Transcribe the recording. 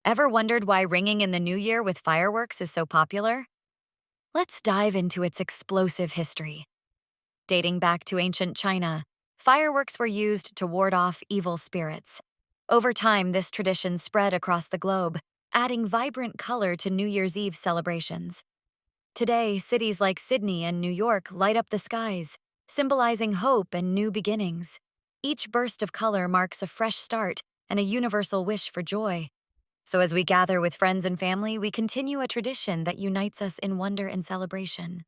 Ever wondered why ringing in the new year with fireworks is so popular? Let's dive into its explosive history. Dating back to ancient China, fireworks were used to ward off evil spirits. Over time, this tradition spread across the globe, adding vibrant color to New Year's Eve celebrations. Today, cities like Sydney and New York light up the skies, symbolizing hope and new beginnings. Each burst of color marks a fresh start and a universal wish for joy. So, as we gather with friends and family, we continue a tradition that unites us in wonder and celebration.